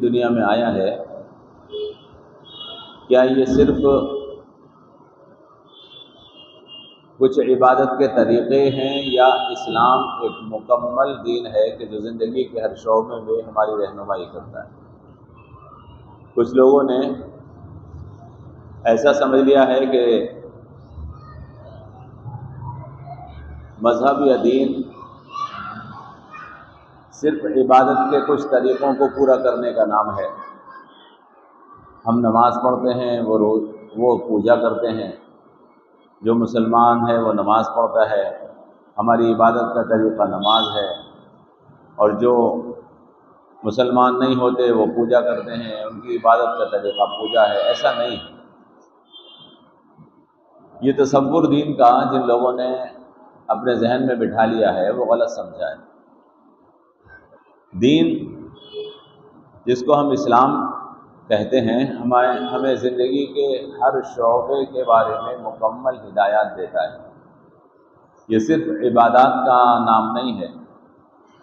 دنیا میں آیا ہے، کیا یہ صرف کچھ عبادت کے طریقے ہیں یا اسلام ایک مکمل دین ہے کہ جو زندگی کے ہر شعبے میں ہماری رہنمائی کرتا ہے؟ کچھ لوگوں نے ایسا سمجھ لیا ہے کہ مذہب یا دین صرف عبادت کے کچھ طریقوں کو پورا کرنے کا نام ہے۔ ہم نماز پڑھتے ہیں، وہ پوجا کرتے ہیں، جو مسلمان ہے وہ نماز پڑھتا ہے، ہماری عبادت کا طریقہ نماز ہے، اور جو مسلمان نہیں ہوتے وہ پوجا کرتے ہیں، ان کی عبادت کا طریقہ پوجا ہے۔ ایسا نہیں ہے۔ یہ تصور دین کا جن لوگوں نے اپنے ذہن میں بٹھا لیا ہے وہ غلط سمجھا ہے۔ دین جس کو ہم اسلام کہتے ہیں ہمیں زندگی کے ہر شعبے کے بارے میں مکمل ہدایات دیتا ہے۔ یہ صرف عبادات کا نام نہیں ہے،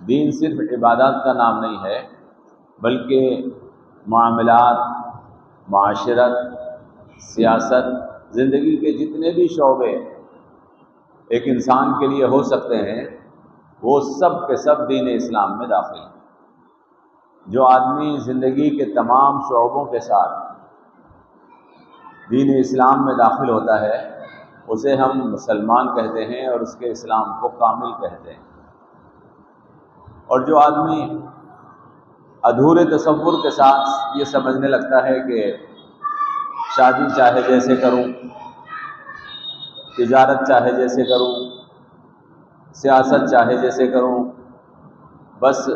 دین صرف عبادات کا نام نہیں ہے، بلکہ معاملات، معاشرت، سیاست، زندگی کے جتنے بھی شعبے ایک انسان کے لیے ہو سکتے ہیں وہ سب کے سب دین اسلام میں داخل ہیں۔ جو آدمی زندگی کے تمام شعبوں کے ساتھ دین اسلام میں داخل ہوتا ہے اسے ہم مسلمان کہتے ہیں اور اس کے اسلام کو کامل کہتے ہیں۔ اور جو آدمی ادھورے تصور کے ساتھ یہ سمجھنے لگتا ہے کہ شادی چاہے جیسے کروں، تجارت چاہے جیسے کروں، سیاست چاہے جیسے کروں، بس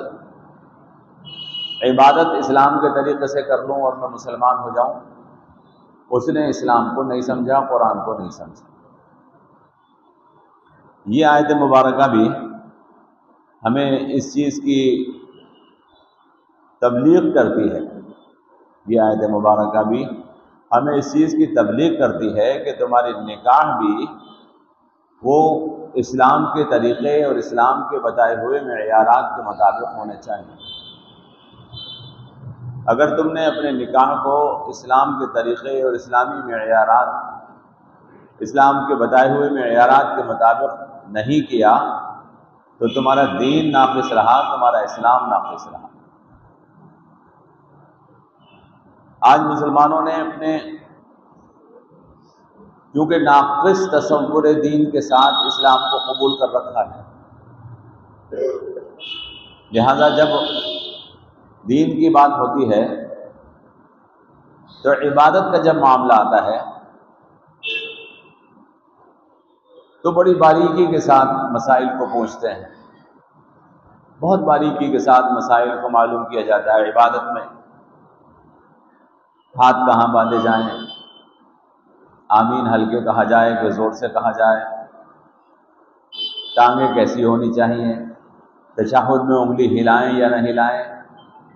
عبادت اسلام کے طریقے سے کر لوں اور میں مسلمان ہو جاؤں، اس نے اسلام کو نہیں سمجھا، قرآن کو نہیں سمجھا۔ یہ آیت مبارکہ بھی ہمیں اس چیز کی تبلیغ کرتی ہے، یہ آیت مبارکہ بھی ہمیں اس چیز کی تبلیغ کرتی ہے کہ تمہاری نکاح بھی وہ اسلام کے طریقے اور اسلام کے بتائے ہوئے معیارات کے مطابق ہونے چاہیے۔ اگر تم نے اپنے نکاح کو اسلام کے طریقے اور اسلامی معیارات، اسلام کے بتائے ہوئے معیارات کے مطابق نہیں کیا تو تمہارا دین ناقص رہا، تمہارا اسلام ناقص رہا۔ آج مسلمانوں نے اپنے کیونکہ ناقص تصور دین کے ساتھ اسلام کو قبول کر رکھا ہے، لہذا جب دین کی بات ہوتی ہے تو عبادت کا جب معاملہ آتا ہے تو بڑی باریکی کے ساتھ مسائل کو پوچھتے ہیں، بہت باریکی کے ساتھ مسائل کو معلوم کیا جاتا ہے۔ عبادت میں ہاتھ کہاں باندھے جائیں، آمین ہلکے کہا جائے کہ زور سے کہا جائے، ٹانگیں کیسی ہونی چاہیے، تشہد میں انگلی ہلائیں یا نہ ہلائیں،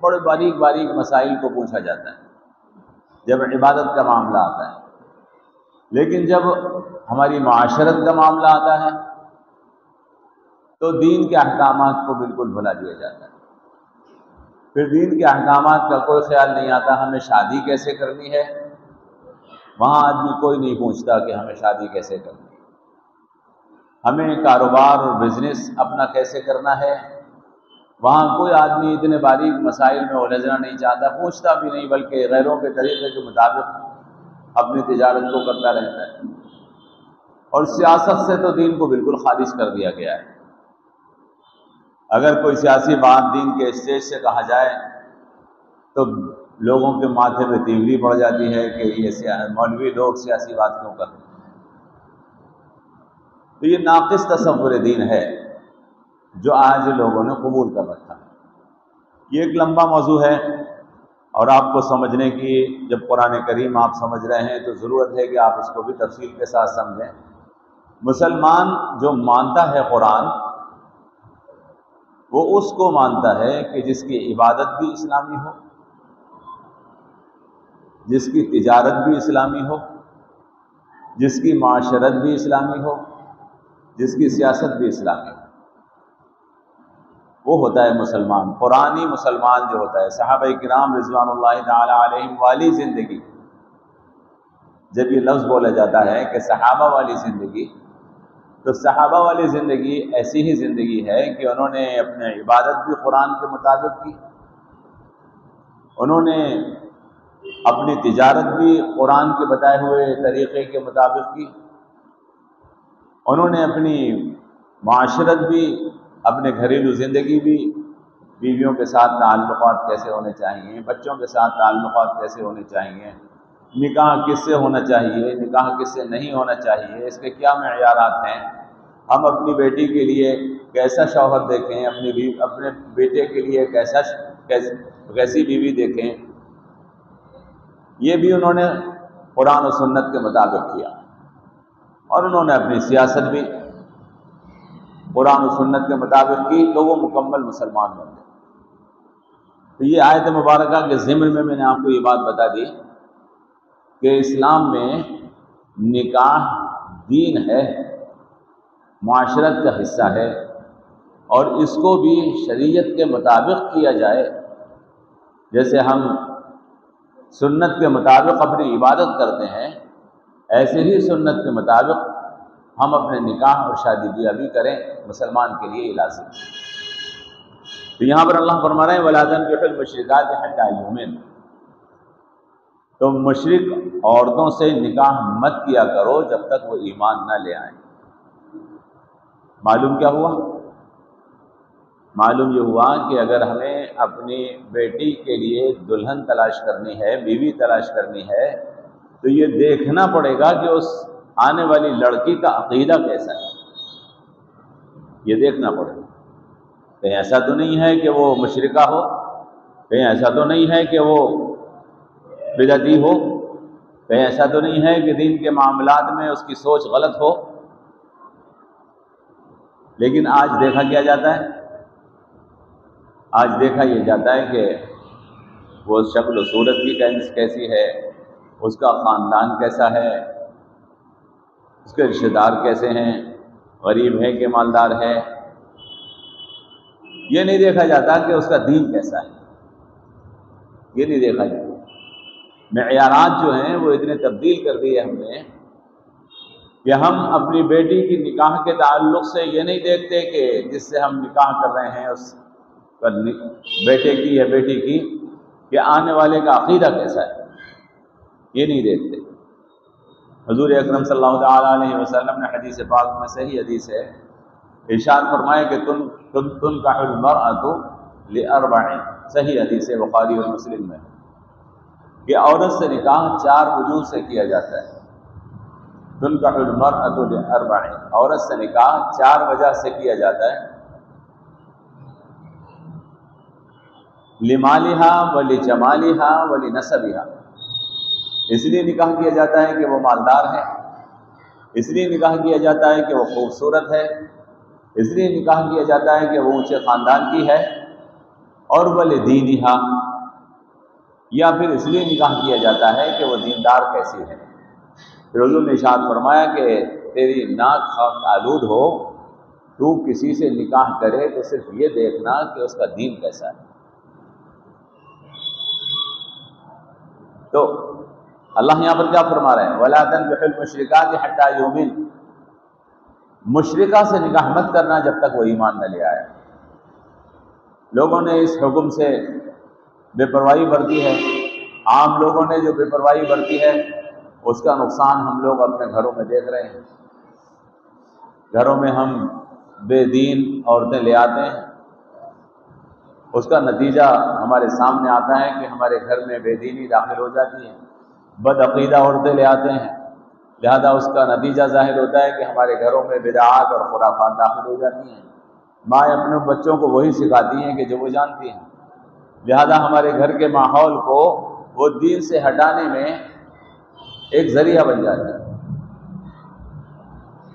بڑے باریک باریک مسائل کو پوچھا جاتا ہے جب عبادت کا معاملہ آتا ہے۔ لیکن جب ہماری معاشرت کا معاملہ آتا ہے تو دین کے احکامات کو بالکل بھلا دیا جاتا ہے۔ پھر دین کے احکامات کا کوئی خیال نہیں آتا، ہمیں شادی کیسے کرنی ہے، وہاں آدمی کوئی نہیں پوچھتا کہ ہمیں شادی کیسے کرنی ہے، ہمیں کاروبار اور بزنس اپنا کیسے کرنا ہے، وہاں کوئی آدمی اتنے باریک مسائل میں الجھنا نہیں چاہتا، پوچھتا بھی نہیں، بلکہ غیروں کے طریقے کے مطابق اپنی تجارت کو کرتا رہتا ہے۔ اور سیاست سے تو دین کو بالکل خارج کر دیا گیا ہے۔ اگر کوئی سیاسی بات دین کے اسٹیج سے کہا جائے تو لوگوں کے ماتھے میں تیوری پڑ جاتی ہے کہ یہ مولوی لوگ سیاسی بات کیوں کرتے ہیں۔ تو یہ ناقص تصور دین ہے جو آج لوگوں نے قبول کر رکھا ہے۔ یہ ایک لمبا موضوع ہے اور آپ کو سمجھنے کی، جب قرآن کریم آپ سمجھ رہے ہیں تو ضرورت ہے کہ آپ اس کو بھی تفصیل کے ساتھ سمجھیں۔ مسلمان جو مانتا ہے قرآن، وہ اس کو مانتا ہے کہ جس کی عبادت بھی اسلامی ہو، جس کی تجارت بھی اسلامی ہو، جس کی معاشرت بھی اسلامی ہو، جس کی سیاست بھی اسلامی ہو۔ وہ ہوتا ہے مسلمان، قرآنی مسلمان جو ہوتا ہے۔ صحابہ کرام رضوان اللہ تعالی علیہم والی زندگی، جب یہ لفظ بولا جاتا ہے کہ صحابہ والی زندگی، تو صحابہ والی زندگی ایسی ہی زندگی ہے کہ انہوں نے اپنے عبادت بھی قرآن کے مطابق کی، انہوں نے اپنی تجارت بھی قرآن کے بتائے ہوئے طریقے کے مطابق کی، انہوں نے اپنی معاشرت بھی، اپنے گھریلو زندگی بھی، بیویوں کے ساتھ تعلقات کیسے ہونے چاہیے، بچوں کے ساتھ تعلقات کیسے ہونے چاہیے، نکاح کس سے ہونا چاہیے، نکاح کس سے نہیں ہونا چاہیے، اس کے کیا معیارات ہیں، ہم اپنی بیٹی کے لیے کیسا شوہر دیکھیں، اپنے بیٹے کے لیے کیسی بیوی دیکھیں، یہ بھی انہوں نے قرآن و سنت کے مطابق کیا، اور انہوں نے اپنی سیاست بھی قرآن و سنت کے مطابق کی، تو وہ مکمل مسلمان بن گئے۔ تو یہ آیت مبارکہ کے ضمن میں نے آپ کو یہ بات بتا دی کہ اسلام میں نکاح دین ہے، معاشرت کا حصہ ہے، اور اس کو بھی شریعت کے مطابق کیا جائے۔ جیسے ہم سنت کے مطابق اپنی عبادت کرتے ہیں، ایسے ہی سنت کے مطابق ہم اپنے نکاح اور شادی بیاہ بھی کریں، مسلمان کے لیے یہ لازم ہے۔ تو یہاں پر اللہ فرما رہے ہیں وَلَا تَنكِحُوا الْمُشْرِكَاتِ حَتَّىٰ يُؤْمِنَ، تم مشرک عورتوں سے نکاح مت کیا کرو جب تک وہ ایمان نہ لے آئیں۔ معلوم کیا ہوا؟ معلوم یہ ہوا کہ اگر ہمیں اپنی بیٹی کے لیے دلہن تلاش کرنی ہے، بیوی تلاش کرنی ہے، تو یہ دیکھنا پڑے گا کہ اس آنے والی لڑکی کا عقیدہ کیسا ہے، یہ دیکھنا پڑے گا۔ کہیں ایسا تو نہیں ہے کہ وہ مشرکہ ہو، کہیں ایسا تو نہیں ہے کہ وہ بدعتی ہو، کہیں ایسا تو نہیں ہے کہ دین کے معاملات میں اس کی سوچ غلط ہو۔ لیکن آج دیکھا کیا جاتا ہے؟ آج دیکھا یہ جاتا ہے کہ وہ شکل و صورت کی کیسی ہے، اس کا خاندان کیسا ہے، اس کے رشتہ دار کیسے ہیں، غریب ہے کہ مالدار ہے، یہ نہیں دیکھا جاتا کہ اس کا دین کیسا ہے، یہ نہیں دیکھا جاتا۔ معیارات جو ہیں وہ اتنے تبدیل کر دیے ہم نے کہ ہم اپنی بیٹی کی نکاح کے تعلق سے یہ نہیں دیکھتے کہ جس سے ہم نکاح کر رہے ہیں اس بیٹے کی یا بیٹی کی کہ آنے والے کا عقیدہ کیسا ہے، یہ نہیں دیکھتے۔ حضور اکرم صلی اللہ تعالیٰ علیہ وسلم نے حدیث پاک میں صحیح حدیث ہے ارشاد فرمایا کہ تنکح المرأة لأربع، صحیح حدیث ہے بخاری اور مسلم میں، کہ عورت سے نکاح 4 وجوہ سے کیا جاتا ہے۔ تنکح المرأة لأربع، عورت سے نکاح 4 وجہ سے کیا جاتا ہے۔ لمالها ولجمالها ولنسبها، اس لیے نکاح کیا جاتا ہے کہ وہ مالدار ہے، اس لیے نکاح کیا جاتا ہے کہ وہ خوبصورت ہے، اس لیے نکاح کیا جاتا ہے کہ وہ اونچے خاندان کی ہے، اور ولدینها، یا پھر اس لیے نکاح کیا جاتا ہے کہ وہ دیندار کیسی ہے۔ پھر حضور نے ارشاد فرمایا کہ تیری ناک خاک آلود ہو، تو کسی سے نکاح کرے تو صرف یہ دیکھنا کہ اس کا دین کیسا ہے۔ تو اللہ یہاں پر کیا فرما رہے ہیں؟ وَلَا تَنكِحُوا الْمُشْرِكَاتِ حَتَّىٰ يُؤْمِنَ، مشرکہ سے نکاح مت کرنا جب تک وہ ایمان نہ لے آئے۔ لوگوں نے اس حکم سے بے پرواہی برتی ہے، عام لوگوں نے جو بے پرواہی برتی ہے اس کا نقصان ہم لوگ اپنے گھروں میں دیکھ رہے ہیں۔ گھروں میں ہم بے دین عورتیں لے آتے ہیں، اس کا نتیجہ ہمارے سامنے آتا ہے کہ ہمارے گھر میں بے دینی داخل ہو جاتی ہے، بد عقیدہ عورتیں لے آتے ہیں، لہذا اس کا نتیجہ ظاہر ہوتا ہے کہ ہمارے گھروں میں بدعات اور خرافات داخل ہو جاتی ہیں۔ مائیں اپنے بچوں کو وہی سکھاتی ہیں کہ جو وہ جانتی ہیں، لہذا ہمارے گھر کے ماحول کو وہ دین سے ہٹانے میں ایک ذریعہ بن جاتا ہے۔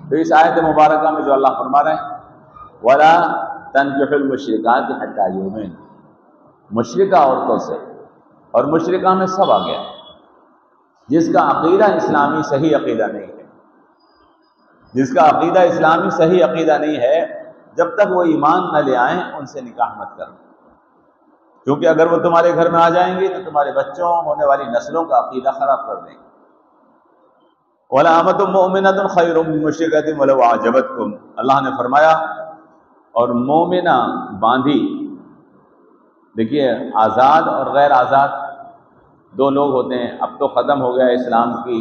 تو اس آیت مبارکہ میں جو اللہ فرما رہے ہیں وَلَا تَنكِحُوا الْمُشْرِكَاتِ حَتَّىٰ يُؤْمِنَ، مشرکہ عورتوں سے، اور مشرکہ میں سب آ گیا جس کا عقیدہ اسلامی صحیح عقیدہ نہیں ہے، جس کا عقیدہ اسلامی صحیح عقیدہ نہیں ہے، جب تک وہ ایمان نہ لے آئیں ان سے نکاح مت کرنا، کیونکہ اگر وہ تمہارے گھر میں آ جائیں گے تو تمہارے بچوں ہونے والی نسلوں کا عقیدہ خراب کر دیں گے۔ وَلَأَمَةٌ مُؤْمِنَةٌ خَيْرٌ مِّن مُشْرِكَةٍ وَلَوْ أَعْجَبَتْكُمْ، اللہ نے فرمایا اور مومنہ باندھی، دیکھیے آزاد اور غیر آزاد دو لوگ ہوتے ہیں۔ اب تو ختم ہو گیا، اسلام کی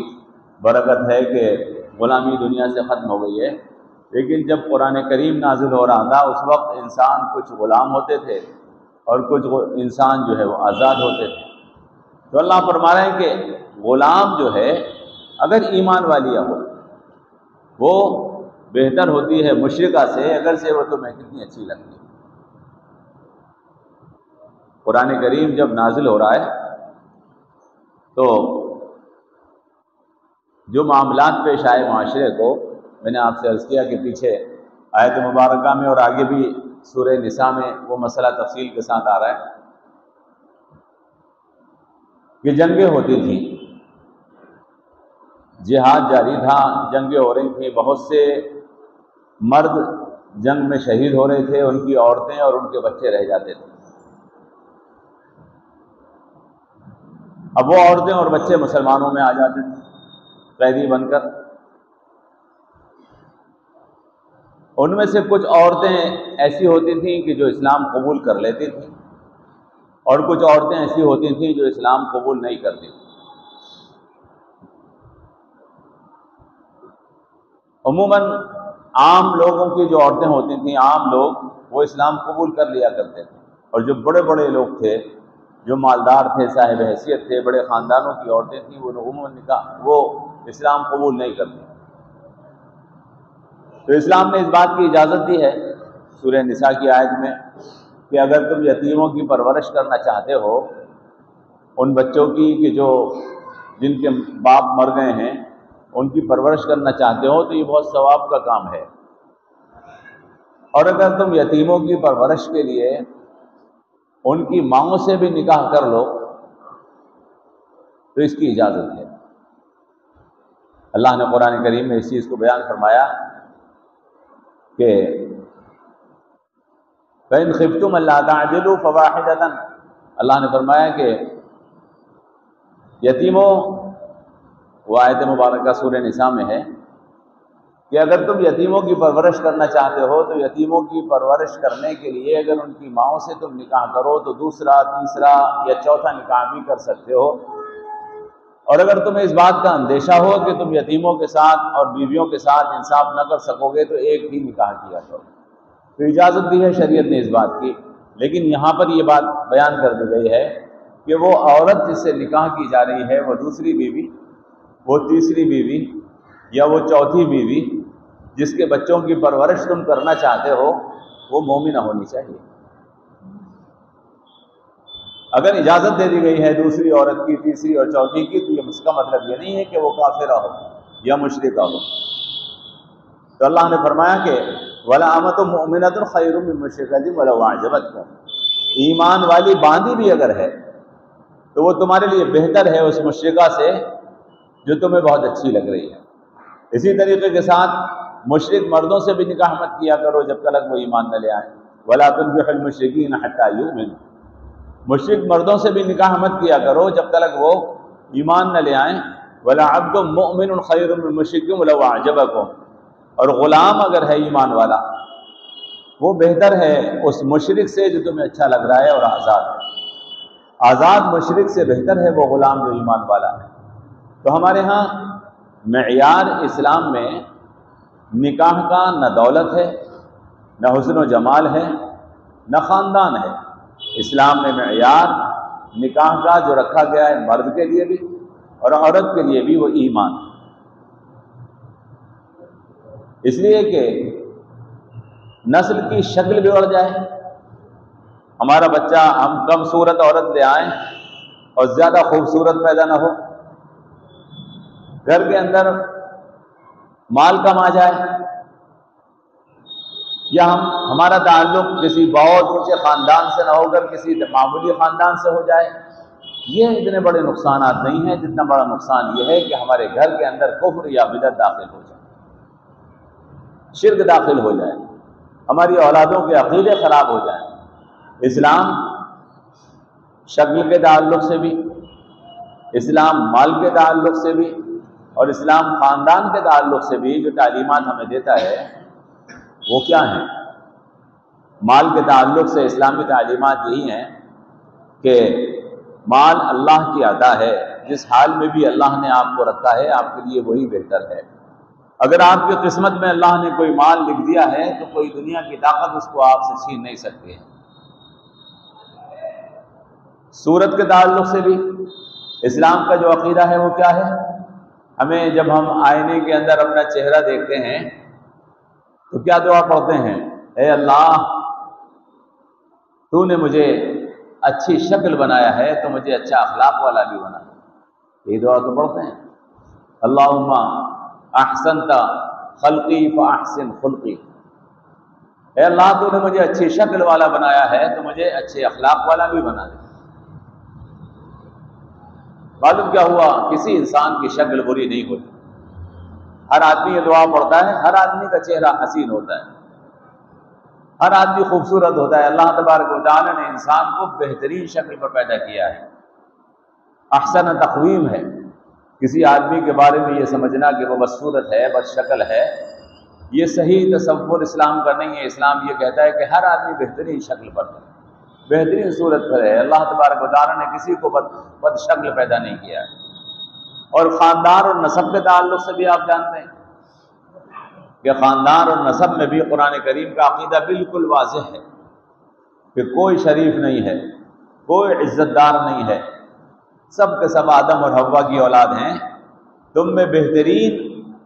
برکت ہے کہ غلامی دنیا سے ختم ہو گئی ہے، لیکن جب قرآن کریم نازل ہو رہا تھا اس وقت انسان کچھ غلام ہوتے تھے اور کچھ انسان جو ہے وہ آزاد ہوتے تھے۔ تو اللہ فرما رہے ہیں کہ غلام جو ہے اگر ایمان والی ہو وہ بہتر ہوتی ہے مشرکہ سے، اگر سے وہ تمہیں کتنی اچھی لگتی ہے۔ قرآن کریم جب نازل ہو رہا ہے تو جو معاملات پیش آئے معاشرے کو، میں نے آپ سے عرض کیا کہ پیچھے آیت مبارکہ میں اور آگے بھی سورہ نساء میں وہ مسئلہ تفصیل کے ساتھ آ رہا ہے کہ جنگیں ہوتی تھیں، جہاد جاری تھا، جنگیں ہو رہی تھیں، بہت سے مرد جنگ میں شہید ہو رہے تھے، ان کی عورتیں اور ان کے بچے رہ جاتے تھے۔ اب وہ عورتیں اور بچے مسلمانوں میں آ جاتے تھے قیدی بن کر۔ ان میں سے کچھ عورتیں ایسی ہوتی تھیں کہ جو اسلام قبول کر لیتی تھیں، اور کچھ عورتیں ایسی ہوتی تھیں جو اسلام قبول نہیں کرتی تھیں۔ عموماً عام لوگوں کی جو عورتیں ہوتی تھیں، عام لوگ وہ اسلام قبول کر لیا کرتے تھے، اور جو بڑے بڑے لوگ تھے، جو مالدار تھے، صاحب حیثیت تھے، بڑے خاندانوں کی عورتیں تھیں، وہ عموماً وہ اسلام قبول نہیں کرتی۔ تو اسلام نے اس بات کی اجازت دی ہے سورہ نساء کی آیت میں کہ اگر تم یتیموں کی پرورش کرنا چاہتے ہو، ان بچوں کی کہ جو جن کے باپ مر گئے ہیں ان کی پرورش کرنا چاہتے ہو، تو یہ بہت ثواب کا کام ہے۔ اور اگر تم یتیموں کی پرورش کے لیے ان کی ماؤں سے بھی نکاح کر لو تو اس کی اجازت ہے۔ اللہ نے قرآن کریم میں اس چیز کو بیان فرمایا کہ فَإِنْ خِفْتُمْ أَلَّا تَعْدِلُوا فَوَاحِدَةً، اللہ نے فرمایا کہ یتیموں، وہ آیت مبارکہ سورہ نساء میں ہے کہ اگر تم یتیموں کی پرورش کرنا چاہتے ہو تو یتیموں کی پرورش کرنے کے لیے اگر ان کی ماؤں سے تم نکاح کرو تو دوسرا، تیسرا یا چوتھا نکاح بھی کر سکتے ہو۔ اور اگر تمہیں اس بات کا اندیشہ ہو کہ تم یتیموں کے ساتھ اور بیویوں کے ساتھ انصاف نہ کر سکو گے تو ایک ہی نکاح کیا کرو۔ تو اجازت دی ہے شریعت نے اس بات کی، لیکن یہاں پر یہ بات بیان کر دی گئی ہے کہ وہ عورت جس سے نکاح کی جا رہی ہے، وہ دوسری بیوی، وہ تیسری بیوی یا وہ چوتھی بیوی جس کے بچوں کی پرورش تم کرنا چاہتے ہو، وہ مومنہ ہونی چاہیے۔ اگر اجازت دے دی گئی ہے دوسری عورت کی، تیسری اور چوتھی کی، تو اس کا مطلب یہ نہیں ہے کہ وہ کافرہ ہو یا مشرکہ ہو۔ تو اللہ نے فرمایا کہ وَلَأَمَةٌ مُؤْمِنَةٌ خَيْرٌ مِّن مُشْرِكَةٍ وَلَوْ أَعْجَبَتْكُمْ، ایمان والی باندھی بھی اگر ہے تو وہ تمہارے لیے بہتر ہے اس مشرکہ سے جو تمہیں بہت اچھی لگ رہی ہے۔ اسی طریقے کے ساتھ مشرک مردوں سے بھی نکاح مت کیا کرو جب تک وہ ایمان نہ لے آئیں۔ وَلَا تُنكِحُوا الْمُشْرِكِينَ حَتَّىٰ يُؤْمِنُوا، مشرک مردوں سے بھی نکاح مت کیا کرو جب تک وہ ایمان نہ لے آئیں۔ وَلَعَبْدٌ مُؤْمِنٌ خَيْرٌ مِّن مُشْرِكٍ وَلَوْ أَعْجَبَكُمْ، اور غلام اگر ہے ایمان والا وہ بہتر ہے اس مشرک سے جو تمہیں اچھا لگ رہا ہے، اور آزاد مشرک سے بہتر ہے وہ غلام جو ایمان والا ہے۔ تو ہمارے ہاں معیار اسلام میں نکاح کا نہ دولت ہے، نہ حسن و جمال ہے، نہ خاندان ہے۔ اسلام میں معیار نکاح کا جو رکھا گیا ہے مرد کے لیے بھی اور عورت کے لیے بھی وہ ایمان، اس لیے کہ نسل کی شکل بگڑ جائے، ہمارا بچہ ہم کم صورت عورت لے آئیں اور زیادہ خوبصورت پیدا نہ ہو، گھر کے اندر مال کم آ جائے، یا ہمارا تعلق کسی بہت اونچے خاندان سے نہ ہو کر کسی معمولی خاندان سے ہو جائے، یہ اتنے بڑے نقصانات نہیں ہیں جتنا بڑا نقصان یہ ہے کہ ہمارے گھر کے اندر کفر یا بدعت داخل ہو جائے، شرک داخل ہو جائے۔ ہماری اولادوں کے عقیدے خراب ہو جائیں۔ اسلام شکل کے تعلق سے بھی، اسلام مال کے تعلق سے بھی، اور اسلام خاندان کے تعلق سے بھی جو تعلیمات ہمیں دیتا ہے وہ کیا ہیں؟ مال کے تعلق سے اسلامی تعلیمات یہی ہیں کہ مال اللہ کی عطا ہے، جس حال میں بھی اللہ نے آپ کو رکھا ہے آپ کے لیے وہی بہتر ہے۔ اگر آپ کی قسمت میں اللہ نے کوئی مال لکھ دیا ہے تو کوئی دنیا کی طاقت اس کو آپ سے چھین نہیں سکتی ہے۔ صورت کے تعلق سے بھی اسلام کا جو عقیدہ ہے وہ کیا ہے؟ ہمیں جب ہم آئینے کے اندر اپنا چہرہ دیکھتے ہیں تو کیا دعا پڑھتے ہیں؟ اے اللہ، تو نے مجھے اچھی شکل بنایا ہے تو مجھے اچھا اخلاق والا بھی بنا۔ یہ دعا تو پڑھتے ہیں، اللہم احسنت خلقی فاحسن خلقی۔ اے اللہ، تو نے مجھے اچھی شکل والا بنایا ہے تو مجھے اچھے اخلاق والا بھی بنا دے۔ معلوم کیا ہوا؟ کسی انسان کی شکل بری نہیں ہوتی۔ ہر آدمی یہ دعا پڑھتا ہے، ہر آدمی کا چہرہ حسین ہوتا ہے، ہر آدمی خوبصورت ہوتا ہے۔ اللہ تبارک و تعالی نے انسان کو بہترین شکل پر پیدا کیا ہے، احسن تقویم ہے۔ کسی آدمی کے بارے میں یہ سمجھنا کہ وہ بدصورت ہے، بد شکل ہے، یہ صحیح تصور اسلام کا نہیں ہے۔ اسلام یہ کہتا ہے کہ ہر آدمی بہترین شکل پر ہے، بہترین صورت پر ہے۔ اللہ تبارک و تعالی نے کسی کو بد شکل پیدا نہیں کیا ہے۔ اور خاندان اور نسب کے تعلق سے بھی آپ جانتے ہیں کہ خاندان اور نسب میں بھی قرآن کریم کا عقیدہ بالکل واضح ہے کہ کوئی شریف نہیں ہے، کوئی عزت دار نہیں ہے، سب کے سب آدم اور حوا کی اولاد ہیں۔ تم میں بہترین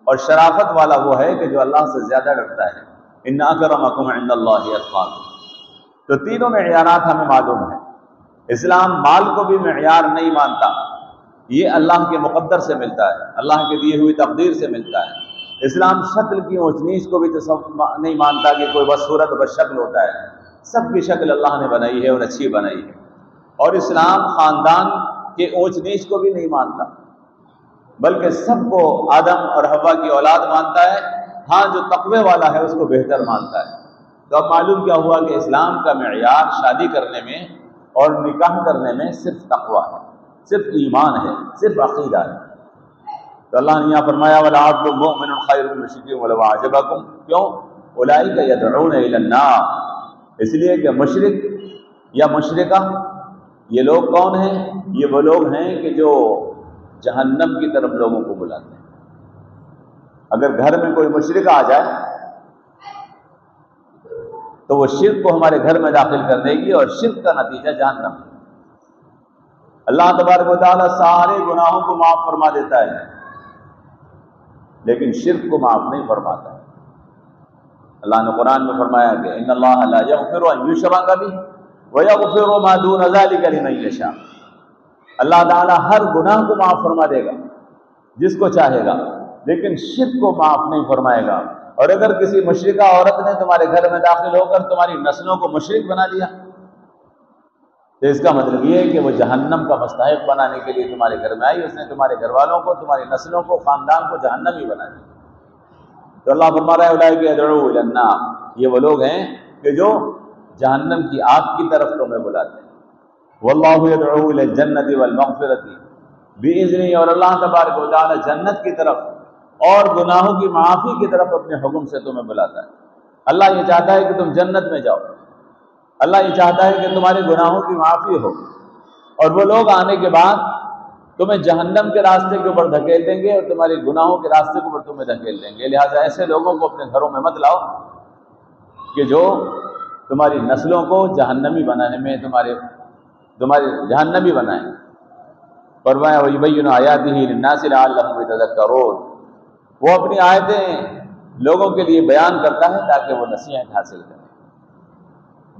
اور شرافت والا وہ ہے کہ جو اللہ سے زیادہ ڈرتا ہے۔ ان اکرمکم عند اللہ اتقاکم۔ تو تینوں معیارات ہمیں معلوم ہیں۔ اسلام مال کو بھی معیار نہیں مانتا، یہ اللہ کے مقدر سے ملتا ہے، اللہ کے دیے ہوئی تقدیر سے ملتا ہے۔ اسلام شکل کی اونچ نیچ کو بھی نہیں مانتا کہ کوئی بدصورت بد شکل ہوتا ہے، سب کی شکل اللہ نے بنائی ہے اور اچھی بنائی ہے۔ اور اسلام خاندان کے اونچ نیچ کو بھی نہیں مانتا، بلکہ سب کو آدم اور حوا کی اولاد مانتا ہے۔ ہاں، جو تقوی والا ہے اس کو بہتر مانتا ہے۔ تو اب معلوم کیا ہوا کہ اسلام کا معیار شادی کرنے میں اور نکاح کرنے میں صرف تقوی ہے، صرف ایمان ہے، صرف عقیدہ ہے۔ تو اللہ نے یہاں فرمایا وَالْعَبْدُ مُؤْمِنٌ خَيْرٌ مِّن مُشْرِكٍ وَلَوْ أَعْجَبَكُمْ۔ کیوں؟ أُولَٰئِكَ يَدْعُونَ إِلَى النَّارِ، اس لیے کہ مشرک یا مشرکہ یہ لوگ کون ہیں؟ یہ وہ لوگ ہیں کہ جو جہنم کی طرف لوگوں کو بلاتے ہیں۔ اگر گھر میں کوئی مشرک آ جائے تو وہ شرک کو ہمارے گھر میں داخل کر دے گی، اور شرک کا نتیجہ جہنم۔ اللہ تبارک و تعالیٰ سارے گناہوں کو معاف فرما دیتا ہے لیکن شرک کو معاف نہیں فرماتا۔ اللہ نے قرآن میں فرمایا کہ ان اللہ لا یغفر ان یشرک بہ ویغفر ما دون ذلک لمن یشاء۔ اللہ تعالیٰ ہر گناہ کو معاف فرما دے گا جس کو چاہے گا، لیکن شرک کو معاف نہیں فرمائے گا۔ اور اگر کسی مشرکہ عورت نے تمہارے گھر میں داخل ہو کر تمہاری نسلوں کو مشرک بنا دیا تو اس کا مطلب یہ ہے کہ وہ جہنم کا مستحق بنانے کے لیے تمہارے گھر میں آئی، اس نے تمہارے گھر والوں کو، تمہاری نسلوں کو، خاندان کو جہنمی بنا دیا۔ تو اللہ فرما رہا ہے اولئک یدعون الی النار، یہ وہ لوگ ہیں کہ جو جہنم کی آگ کی طرف تمہیں بلاتے ہیں۔ واللہ یدعو الی الجنۃ والمغفرۃ باذنہ، اور اللہ تبارک و تعالی جنت کی طرف اور گناہوں کی معافی کی طرف اپنے حکم سے تمہیں بلاتا ہے۔ اللہ یہ چاہتا ہے کہ تم جنت میں جاؤ، اللہ یہ چاہتا ہے کہ تمہارے گناہوں کی معافی ہو، اور وہ لوگ آنے کے بعد تمہیں جہنم کے راستے کے اوپر دھکیل دیں گے اور تمہارے گناہوں کے راستے کے اوپر تمہیں دھکیل دیں گے۔ لہٰذا ایسے لوگوں کو اپنے گھروں میں مت لاؤ کہ جو تمہاری نسلوں کو جہنمی بنانے میں تمہارے جہنمی بنائیں۔ فرمایا وَيُبَيِّنُ آیَاتِهِ لِلنَّاسِ لَعَلَّهُمْ يَتَذَكَّرُونَ، وہ اپنی آیتیں لوگوں کے لیے بیان کرتا ہے تاکہ وہ نصیحت حاصل کریں۔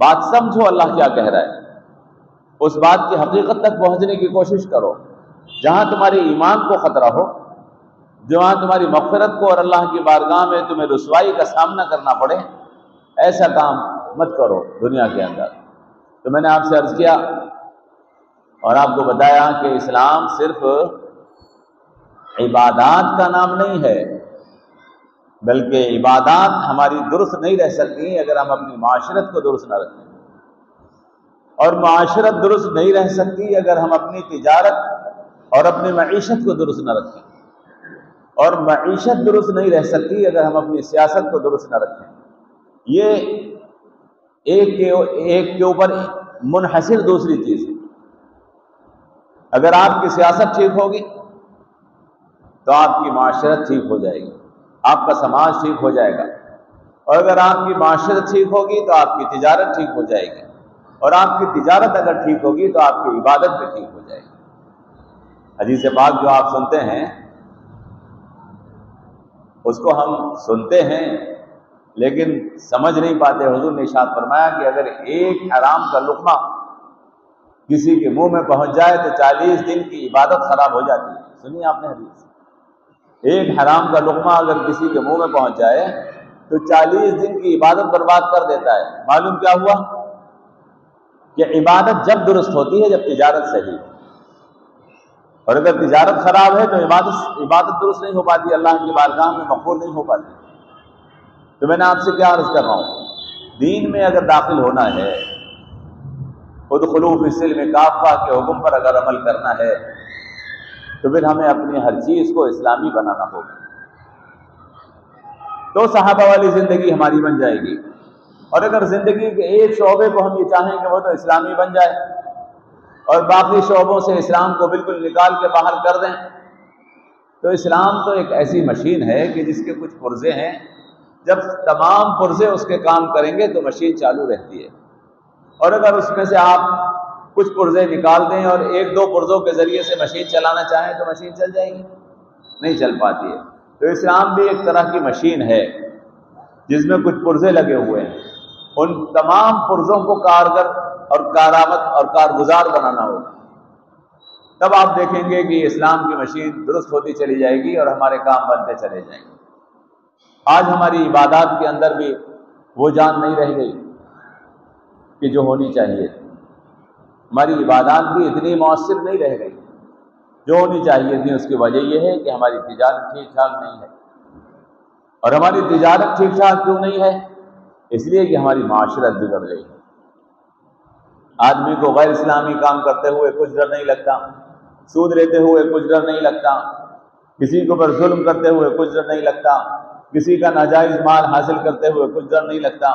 بات سمجھو اللہ کیا کہہ رہا ہے، اس بات کی حقیقت تک پہنچنے کی کوشش کرو۔ جہاں تمہارے ایمان کو خطرہ ہو، جہاں تمہاری مغفرت کو اور اللہ کی بارگاہ میں تمہیں رسوائی کا سامنا کرنا پڑے، ایسا کام مت کرو دنیا کے اندر۔ تو میں نے آپ سے عرض کیا اور آپ کو بتایا کہ اسلام صرف عبادات کا نام نہیں ہے، بلکہ عبادات ہماری درست نہیں رہ سکتی اگر ہم اپنی معاشرت کو درست نہ رکھیں، اور معاشرت درست نہیں رہ سکتی اگر ہم اپنی تجارت اور اپنی معیشت کو درست نہ رکھیں، اور معیشت درست نہیں رہ سکتی اگر ہم اپنی سیاست کو درست نہ رکھیں۔ یہ ایک کے اوپر منحصر دوسری چیز ہے۔ اگر آپ کی سیاست ٹھیک ہوگی تو آپ کی معاشرت ٹھیک ہو جائے گی، آپ کا سماج ٹھیک ہو جائے گا، اور اگر آپ کی معاشرت ٹھیک ہوگی تو آپ کی تجارت ٹھیک ہو جائے گی، اور آپ کی تجارت اگر ٹھیک ہوگی تو آپ کی عبادت بھی ٹھیک ہو جائے گی۔ حدیث پاک جو آپ سنتے ہیں اس کو ہم سنتے ہیں لیکن سمجھ نہیں پاتے۔ حضور نے ارشاد فرمایا کہ اگر ایک حرام کا لقمہ کسی کے منہ میں پہنچ جائے تو 40 دن کی عبادت خراب ہو جاتی ہے۔ سنیے آپ نے حدیث، ایک حرام کا لقمہ اگر کسی کے منہ میں پہنچ جائے تو 40 دن کی عبادت برباد کر دیتا ہے۔ معلوم کیا ہوا کہ عبادت جب درست ہوتی ہے جب تجارت صحیح ہے، اور اگر تجارت خراب ہے تو عبادت درست نہیں ہو پاتی، اللہ کی بارگاہ میں مقبول نہیں ہو پاتی۔ تو میں نے آپ سے کیا عرض کر رہا ہوں، دین میں اگر داخل ہونا ہے، ادخلوا فی السلم کافہ کے حکم پر اگر عمل کرنا ہے تو پھر ہمیں اپنی ہر چیز کو اسلامی بنانا ہوگا، تو صحابہ والی زندگی ہماری بن جائے گی۔ اور اگر زندگی کے ایک شعبے کو ہم یہ چاہیں کہ وہ تو اسلامی بن جائے اور باقی شعبوں سے اسلام کو بالکل نکال کے باہر کر دیں، تو اسلام تو ایک ایسی مشین ہے کہ جس کے کچھ پرزے ہیں، جب تمام پرزے اس کے کام کریں گے تو مشین چالو رہتی ہے، اور اگر اس میں سے آپ کچھ پرزے نکال دیں اور ایک دو پرزوں کے ذریعے سے مشین چلانا چاہیں تو مشین چل جائے گی؟ نہیں چل پاتی ہے۔ تو اسلام بھی ایک طرح کی مشین ہے جس میں کچھ پرزے لگے ہوئے ہیں، ان تمام پرزوں کو کارگر اور کارآمد اور کارگزار بنانا ہوگا، تب آپ دیکھیں گے کہ اسلام کی مشین درست ہوتی چلی جائے گی اور ہمارے کام بنتے چلے جائیں گے۔ آج ہماری عبادات کے اندر بھی وہ جان نہیں رہ گئی کہ جو ہونی چاہیے، ہماری عبادات بھی اتنی مؤثر نہیں رہ گئی جو ہونی چاہیے تھی۔ اس کی وجہ یہ ہے کہ ہماری تجارت ٹھیک ٹھاک نہیں ہے، اور ہماری تجارت ٹھیک ٹھاک کیوں نہیں ہے؟ اس لیے کہ ہماری معاشرت بگڑ گئی ہے۔ آدمی کو غیر اسلامی کام کرتے ہوئے کچھ ڈر نہیں لگتا، سود لیتے ہوئے کچھ ڈر نہیں لگتا، کسی کے اوپر ظلم کرتے ہوئے کچھ ڈر نہیں لگتا، کسی کا ناجائز مال حاصل کرتے ہوئے کچھ ڈر نہیں لگتا۔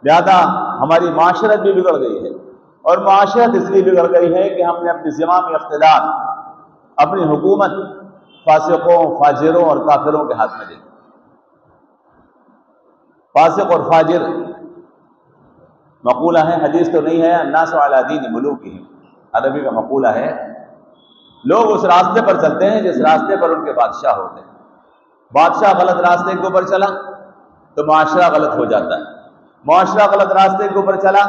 لہذا ہماری معاشرت بھی بگڑ گئی ہے، اور معاشرت اس لیے بگڑ گئی ہے کہ ہم نے اپنی زمامی اقتدار، اپنی حکومت فاسقوں، فاجروں اور کافروں کے ہاتھ میں دی۔ فاسق اور فاجر مقولہ ہے، حدیث تو نہیں ہے، الناس علی دین ملوکہم، عربی کا مقولہ ہے۔ لوگ اس راستے پر چلتے ہیں جس راستے پر ان کے بادشاہ ہوتے ہیں۔ بادشاہ غلط راستے کے اوپر چلا تو معاشرہ غلط ہو جاتا ہے، معاشرہ غلط راستے کے اوپر چلا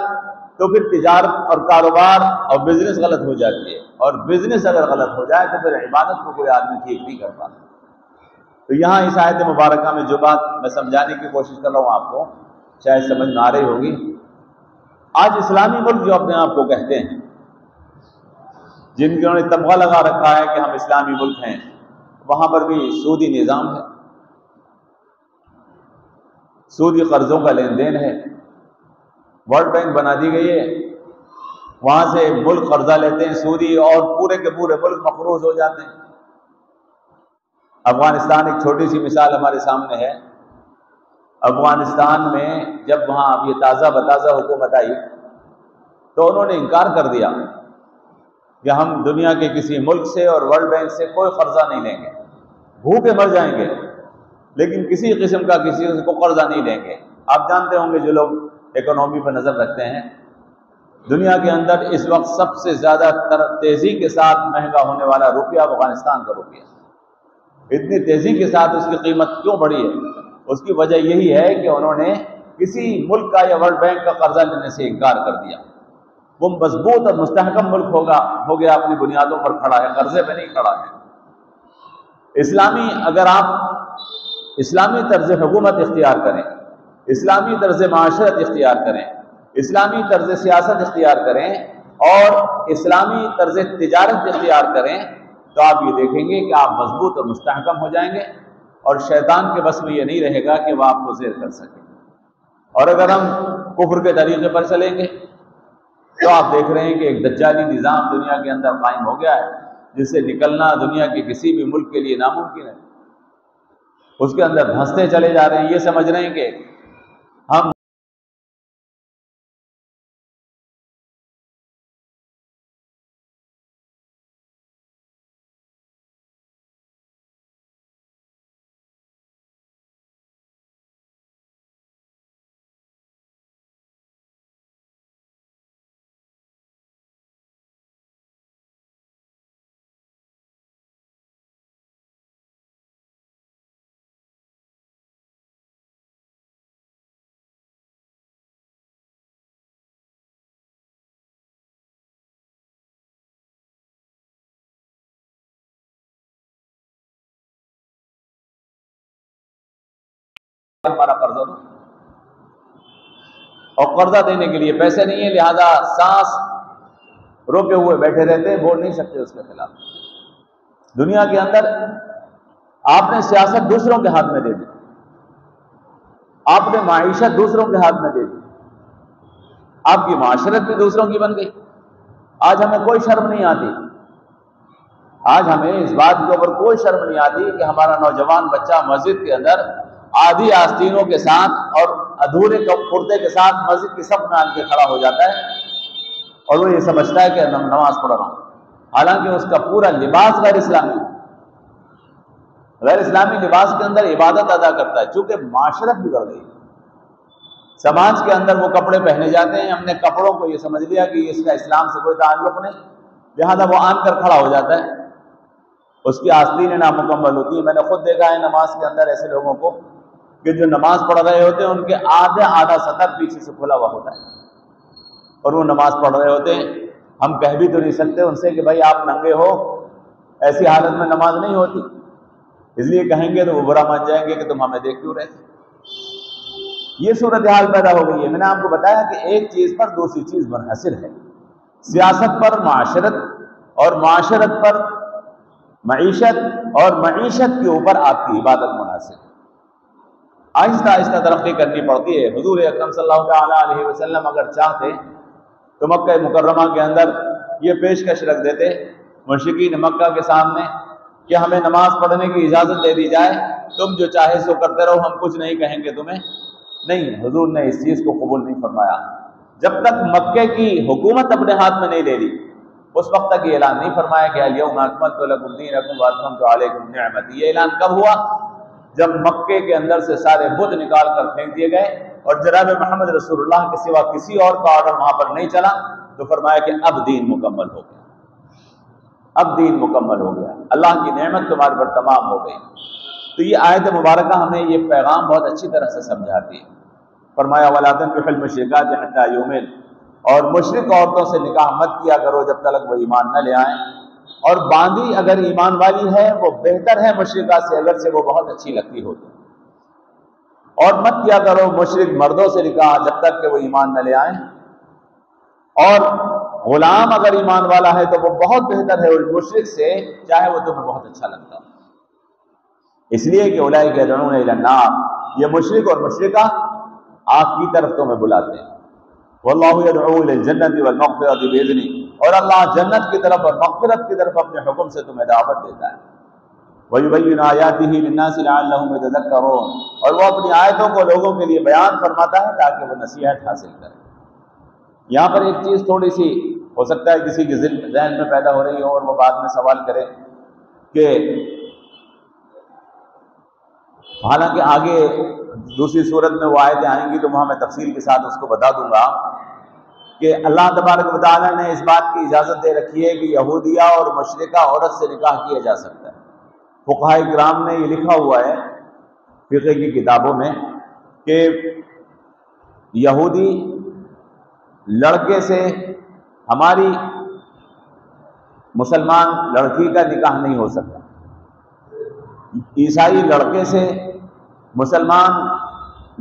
تو پھر تجارت اور کاروبار اور بزنس غلط ہو جاتی ہے، اور بزنس اگر غلط ہو جائے تو پھر عبادت کو کوئی آدمی ٹھیک نہیں کر پاتا۔ تو یہاں اس آیت مبارکہ میں جو بات میں سمجھانے کی کوشش کر رہا ہوں آپ کو شاید سمجھ میں آ رہی ہوگی۔ آج اسلامی ملک جو اپنے آپ کو کہتے ہیں، جن کے انہوں نے تمغہ لگا رکھا ہے کہ ہم اسلامی ملک ہیں، وہاں پر بھی سودی نظام ہے، سودی قرضوں کا لین دین ہے، ورلڈ بینک بنا دی گئی ہے، وہاں سے ملک قرضہ لیتے ہیں سودی، اور پورے کے پورے ملک مقروض ہو جاتے ہیں۔ افغانستان ایک چھوٹی سی مثال ہمارے سامنے ہے۔ افغانستان میں جب وہاں اب یہ تازہ بتازہ حکومت آئی تو انہوں نے انکار کر دیا کہ ہم دنیا کے کسی ملک سے اور ورلڈ بینک سے کوئی قرضہ نہیں لیں گے، بھوکے مر جائیں گے لیکن کسی قسم کا کسی کو قرضہ نہیں لیں گے۔ آپ جانتے ہوں گے جو لوگ اکنومی پر نظر رکھتے ہیں، دنیا کے اندر اس وقت سب سے زیادہ تیزی کے ساتھ مہنگا ہونے والا روپیہ افغانستان کا روپیہ۔ اتنی تیزی کے ساتھ اس کی قیمت کیوں بڑھی ہے؟ اس کی وجہ یہی ہے کہ انہوں نے کسی ملک کا یا ورلڈ بینک کا قرضہ لینے سے انکار کر دیا۔ وہ مضبوط اور مستحکم ملک ہو گیا، اپنی بنیادوں پر کھڑا ہے، قرضے پہ نہیں کھڑا ہے۔ اگر آپ اسلامی طرز حکومت اختیار کریں، اسلامی طرز معاشرت اختیار کریں، اسلامی طرز سیاست اختیار کریں اور اسلامی طرز تجارت اختیار کریں تو آپ یہ دیکھیں گے کہ آپ مضبوط اور مستحکم ہو جائیں گے، اور شیطان کے بس میں یہ نہیں رہے گا کہ وہ آپ کو زیر کر سکے۔ اور اگر ہم کفر کے طریقے پر چلیں گے تو آپ دیکھ رہے ہیں کہ ایک دجالی نظام دنیا کے اندر قائم ہو گیا ہے، جس سے نکلنا دنیا کے کسی بھی ملک کے لیے ناممکن ہے۔ اس کے اندر دھنستے چلے جا رہے ہیں، یہ سمجھ رہے ہیں کہ ہم ہمارا قرضہ دو، اور قرضہ دینے کے لیے پیسے نہیں ہیں، لہذا سانس روکے ہوئے بیٹھے رہتے ہیں، بول نہیں سکتے اس کے خلاف۔ دنیا کے اندر آپ نے سیاست دوسروں کے ہاتھ میں دے دی، آپ نے معیشت دوسروں کے ہاتھ میں دے دی، آپ کی معاشرت بھی دوسروں کی بن گئی۔ آج ہمیں کوئی شرم نہیں آتی، آج ہمیں اس بات کے اوپر کوئی شرم نہیں آتی کہ ہمارا نوجوان بچہ مسجد کے اندر آدھی آستینوں کے ساتھ اور ادھورے کرتے کے ساتھ مسجد کی صف میں آن کے کھڑا ہو جاتا ہے اور وہ یہ سمجھتا ہے کہ نماز پڑھ رہا ہوں، حالانکہ اس کا پورا لباس غیر اسلامی لباس کے اندر عبادت ادا کرتا ہے۔ چونکہ معاشرت بگڑ گئی، سماج کے اندر وہ کپڑے پہنے جاتے ہیں، ہم نے کپڑوں کو یہ سمجھ لیا کہ اس کا اسلام سے کوئی تعلق نہیں، لہذا وہ آن کر کھڑا ہو جاتا ہے، اس کی آستینیں نامکمل ہوتی ہیں۔ میں نے خود دیکھا ہے نماز کے اندر ایسے لوگوں کو کہ جو نماز پڑھ رہے ہوتے ہیں ان کے آدھا سطر پیچھے سے کھلا ہوا ہوتا ہے اور وہ نماز پڑھ رہے ہوتے ہیں۔ ہم کہہ بھی تو نہیں سکتے ان سے کہ بھائی آپ ننگے ہو، ایسی حالت میں نماز نہیں ہوتی، اس لیے کہیں گے تو وہ برا مان جائیں گے کہ تم ہمیں دیکھ کیوں رہے تھے۔ یہ صورتحال پیدا ہو گئی ہے۔ میں نے آپ کو بتایا کہ ایک چیز پر دوسری چیز منحصر ہے، سیاست پر معاشرت، اور معاشرت پر معیشت، اور معیشت کے اوپر آپ کی عبادت منحصر ہے۔ آہستہ آہستہ ترقی کرنی پڑتی ہے۔ حضور اکرم صلی اللہ تعالیٰ علیہ وسلم اگر چاہتے تو مکہ مکرمہ کے اندر یہ پیشکش رکھ دیتے مشرکین مکہ کے سامنے کہ ہمیں نماز پڑھنے کی اجازت دے دی جائے، تم جو چاہے سو کرتے رہو، ہم کچھ نہیں کہیں گے تمہیں۔ نہیں، حضور نے اس چیز کو قبول نہیں فرمایا۔ جب تک مکے کی حکومت اپنے ہاتھ میں نہیں لے لی، اس وقت تک یہ اعلان نہیں فرمایا کہ الیوم اکملت لکم دینکم واتممت علیکم نعمتی۔ یہ اعلان کب ہوا؟ جب مکے کے اندر سے سارے بت نکال کر پھینک دیے گئے اور جناب محمد رسول اللہ کے سوا کسی اور کا آرڈر وہاں پر نہیں چلا، تو فرمایا کہ اب دین مکمل ہو گیا، اب دین مکمل ہو گیا، اللہ کی نعمت تمہارے پر تمام ہو گئی۔ تو یہ آیت مبارکہ ہمیں یہ پیغام بہت اچھی طرح سے سمجھاتی ہے۔ فرمایا وَلَا تَنكِحُوا الْمُشْرِكَاتِ حَتَّىٰ يُؤْمِنَ، اور مشرک عورتوں سے نکاح مت کیا کرو جب تک وہ ایمان نہ لے آئیں، اور باندھی اگر ایمان والی ہے وہ بہتر ہے مشرکہ سے، اگر سے وہ بہت اچھی لگتی ہو تو، اور مت کیا کرو مشرک مردوں سے نکاح جب تک کہ وہ ایمان نہ لے آئیں، اور غلام اگر ایمان والا ہے تو وہ بہت بہتر ہے مشرک سے، چاہے وہ تمہیں بہت اچھا لگتا ہو۔ اس لیے کہ اولئک یدعون الی النار، یہ مشرک اور مشرکہ آگ کی طرف تمہیں بلاتے ہیں۔ واللہ یدعو الی الجنۃ والمغفرۃ باذنہ، اور اللہ جنت کی طرف اور مغفرت کی طرف اپنے حکم سے تمہیں دعوت دیتا ہے۔ وَيُبَيِّنُ آیاتہ للناس لعلہم یتذکرون، اور وہ اپنی آیتوں کو لوگوں کے لیے بیان فرماتا ہے تاکہ وہ نصیحت حاصل کریں۔ یہاں پر ایک چیز تھوڑی سی ہو سکتا ہے کسی کے ذہن میں پیدا ہو رہی ہو اور وہ بعد میں سوال کرے کہ حالانکہ آگے دوسری صورت میں وہ آیتیں آئیں گی تو وہاں میں تفصیل کے ساتھ اس کو بتا دوں گا کہ اللہ تبارک و تعالیٰ نے اس بات کی اجازت دے رکھی ہے کہ یہودیہ اور مشرکہ عورت سے نکاح کیا جا سکتا ہے۔ فقہاء کرام نے یہ لکھا ہوا ہے فقہ کی کتابوں میں کہ یہودی لڑکے سے ہماری مسلمان لڑکی کا نکاح نہیں ہو سکتا، عیسائی لڑکے سے مسلمان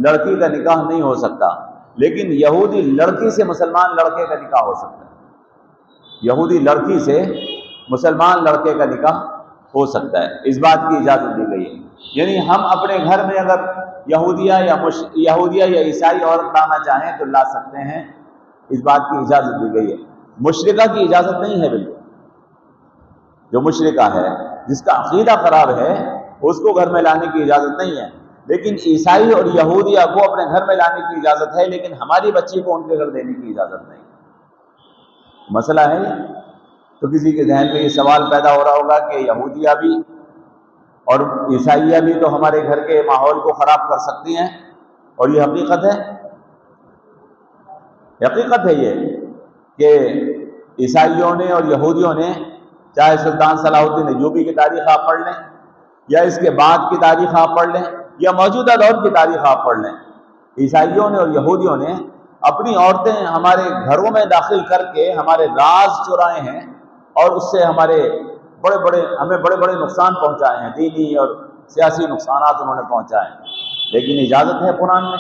لڑکی کا نکاح نہیں ہو سکتا، لیکن یہودی لڑکی سے مسلمان لڑکے کا نکاح ہو سکتا ہے۔ یہودی لڑکی سے مسلمان لڑکے کا نکاح ہو سکتا ہے، اس بات کی اجازت دی گئی ہے۔ یعنی ہم اپنے گھر میں اگر یہودیہ یا عیسائی عورت لانا چاہیں تو لا سکتے ہیں، اس بات کی اجازت دی گئی ہے۔ مشرکہ کی اجازت نہیں ہے بالکل۔ جو مشرکہ ہے، جس کا عقیدہ خراب ہے، اس کو گھر میں لانے کی اجازت نہیں ہے، لیکن عیسائی اور یہودیہ کو اپنے گھر میں لانے کی اجازت ہے، لیکن ہماری بچی کو ان کے گھر دینے کی اجازت نہیں۔ مسئلہ ہے تو کسی کے ذہن میں یہ سوال پیدا ہو رہا ہوگا کہ یہودیہ بھی اور عیسائیہ بھی تو ہمارے گھر کے ماحول کو خراب کر سکتی ہیں، اور یہ حقیقت ہے۔ حقیقت ہے یہ کہ عیسائیوں نے اور یہودیوں نے، چاہے سلطان صلاح الدین ایوبی کی تاریخ آپ پڑھ لیں، یا اس کے بعد کی تاریخ آپ پڑھ لیں، یا موجودہ دور کی تاریخ آپ پڑھ لیں، عیسائیوں نے اور یہودیوں نے اپنی عورتیں ہمارے گھروں میں داخل کر کے ہمارے راز چرائے ہیں، اور اس سے ہمیں بڑے بڑے نقصان پہنچائے ہیں، دینی اور سیاسی نقصانات انہوں نے پہنچائے ہیں۔ لیکن اجازت ہے قرآن میں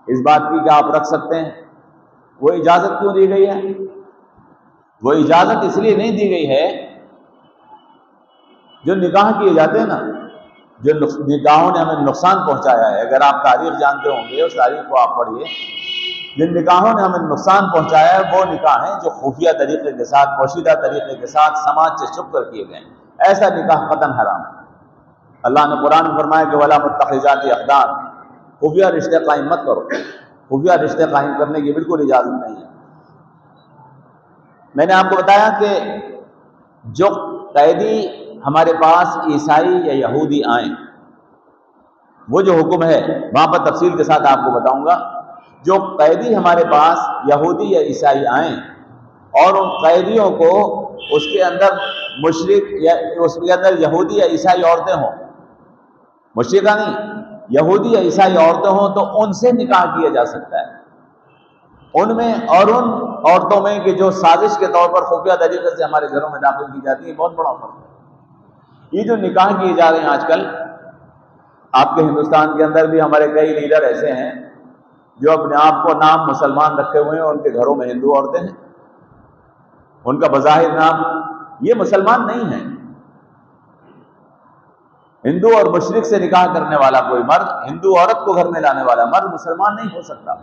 اس بات کی کہ آپ رکھ سکتے ہیں۔ وہ اجازت کیوں دی گئی ہے؟ وہ اجازت اس لیے نہیں دی گئی ہے، جو نکاح کیے جاتے ہیں نا، جو نکاحوں نے ہمیں نقصان پہنچایا ہے، اگر آپ تاریخ جانتے ہوں گے، اس تاریخ کو آپ پڑھیے، جن نکاحوں نے ہمیں نقصان پہنچایا ہے وہ نکاح ہیں جو خفیہ طریقے کے ساتھ، پوشیدہ طریقے کے ساتھ سماج سے چھپ کر کیے گئے ہیں۔ ایسا نکاح قطعاً حرام ہے۔ اللہ نے قرآن میں فرمایا کہ وَلَا مُتَّخِذَاتِ اخدان، خفیہ رشتے قائم مت کرو، خفیہ رشتے قائم کرنے کی بالکل اجازت نہیں ہے۔ میں نے آپ کو بتایا کہ جو قیدی ہمارے پاس عیسائی یا یہودی آئیں، وہ جو حکم ہے وہاں پر تفصیل کے ساتھ آپ کو بتاؤں گا۔ جو قیدی ہمارے پاس یہودی یا عیسائی آئیں اور ان قیدیوں کو اس کے اندر مشرک یا اس کے اندر یہودی یا عیسائی عورتیں ہوں، مشرکہ نہیں، یہودی یا عیسائی عورتیں ہوں، تو ان سے نکاح کیا جا سکتا ہے۔ ان میں اور ان عورتوں میں کہ جو سازش کے طور پر خفیہ طریقے سے ہمارے گھروں میں داخل کی جاتی ہے، بہت بڑا فرق ہے۔ یہ جو نکاح کیے جا رہے ہیں آج کل، آپ کے ہندوستان کے اندر بھی ہمارے کئی لیڈر ایسے ہیں جو اپنے آپ کو نام مسلمان رکھے ہوئے ہیں، اور ان کے گھروں میں ہندو عورتیں ہیں، ان کا بظاہر نام، یہ مسلمان نہیں ہیں۔ ہندو اور مشرک سے نکاح کرنے والا کوئی مرد، ہندو عورت کو گھر میں لانے والا مرد مسلمان نہیں ہو سکتا۔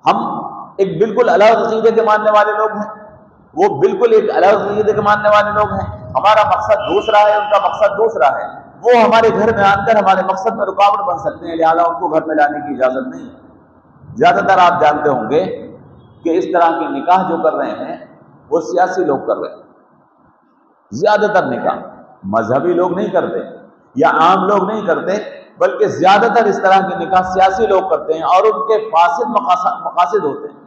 ہم ایک بالکل الگ عقیدے کے ماننے والے لوگ ہیں، وہ بالکل ایک الگ عقیدے کے ماننے والے لوگ ہیں، ہمارا مقصد دوسرا ہے، ان کا مقصد دوسرا ہے۔ وہ ہمارے گھر میں آ کر ہمارے مقصد میں رکاوٹ بن سکتے ہیں، لہذا ان کو گھر میں لانے کی اجازت نہیں ہے۔ زیادہ تر آپ جانتے ہوں گے کہ اس طرح کے نکاح جو کر رہے ہیں وہ سیاسی لوگ کر رہے ہیں۔ زیادہ تر نکاح مذہبی لوگ نہیں کرتے یا عام لوگ نہیں کرتے، بلکہ زیادہ تر اس طرح کے نکاح سیاسی لوگ کرتے ہیں، اور ان کے فاسد مقاصد ہوتے ہیں۔